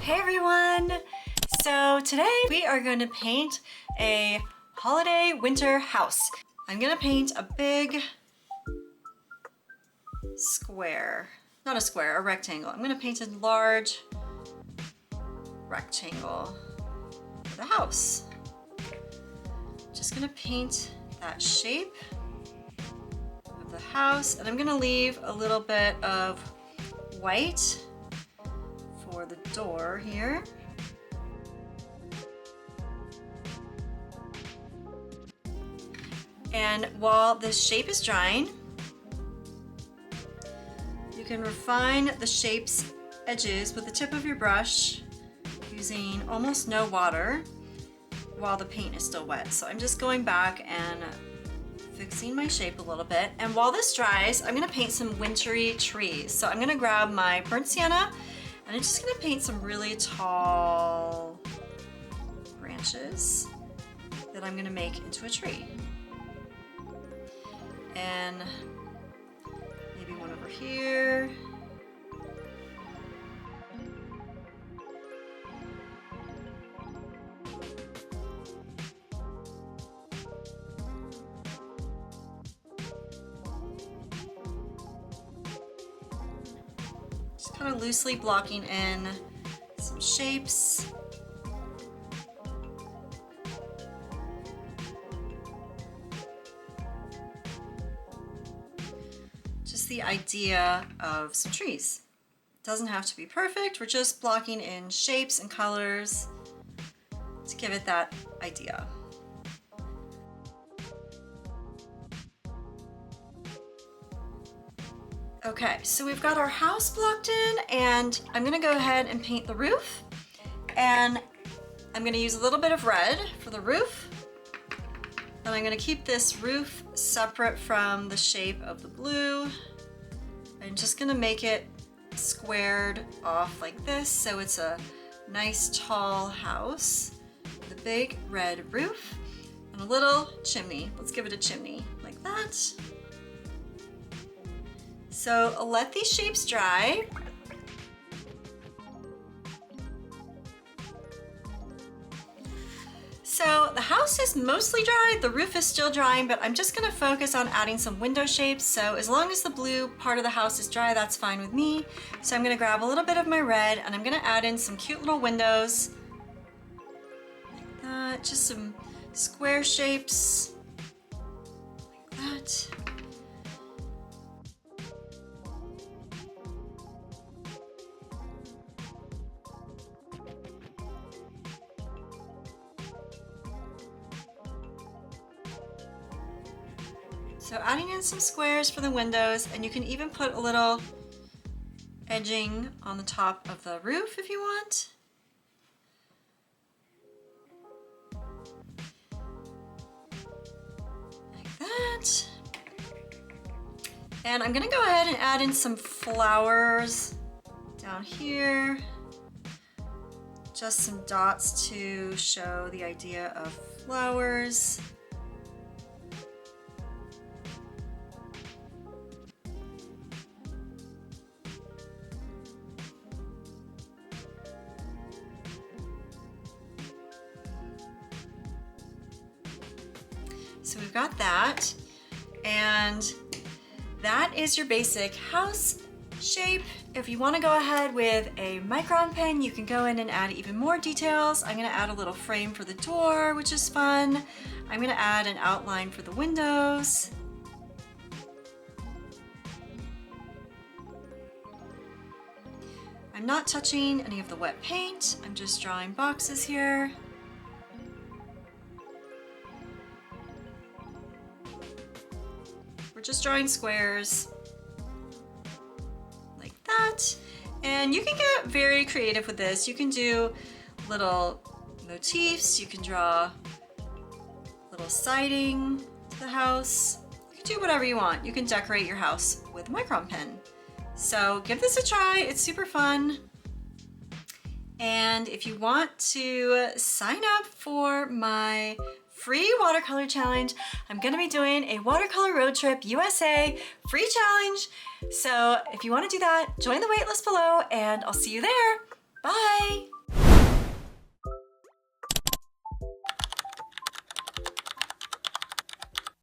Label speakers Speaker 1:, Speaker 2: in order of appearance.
Speaker 1: Hey everyone! So today we are going to paint a holiday winter house. I'm going to paint a big square. Not a square, a rectangle. I'm going to paint a large rectangle for the house. Just going to paint that shape of the house, and I'm going to leave a little bit of white for the door here. And while this shape is drying, you can refine the shape's edges with the tip of your brush using almost no water while the paint is still wet. So I'm just going back and fixing my shape a little bit. And while this dries, I'm gonna paint some wintry trees. So I'm gonna grab my burnt sienna and I'm just gonna paint some really tall branches that I'm gonna make into a tree. And maybe one over here. Just kind of loosely blocking in some shapes. Just the idea of some trees. It doesn't have to be perfect. We're just blocking in shapes and colors to give it that idea. Okay, so we've got our house blocked in, and I'm gonna go ahead and paint the roof. And I'm gonna use a little bit of red for the roof. And I'm gonna keep this roof separate from the shape of the blue. I'm just gonna make it squared off like this, so it's a nice tall house with a big red roof and a little chimney. Let's give it a chimney like that. So I'll let these shapes dry. So the house is mostly dry, the roof is still drying, but I'm just gonna focus on adding some window shapes. So as long as the blue part of the house is dry, that's fine with me. So I'm gonna grab a little bit of my red and I'm gonna add in some cute little windows. Like that, just some square shapes, like that. So adding in some squares for the windows, and you can even put a little edging on the top of the roof if you want. Like that. And I'm gonna go ahead and add in some flowers down here. Just some dots to show the idea of flowers. So we've got that, and that is your basic house shape. If you want to go ahead with a micron pen, you can go in and add even more details. I'm going to add a little frame for the door, which is fun. I'm going to add an outline for the windows. I'm not touching any of the wet paint. I'm just drawing boxes here. We're just drawing squares like that. And you can get very creative with this. You can do little motifs, you can draw little siding to the house. You can do whatever you want. You can decorate your house with a micron pen. So give this a try, it's super fun. And if you want to sign up for my free watercolor challenge, I'm gonna be doing a watercolor road trip USA free challenge. So if you wanna do that, join the waitlist below and I'll see you there. Bye.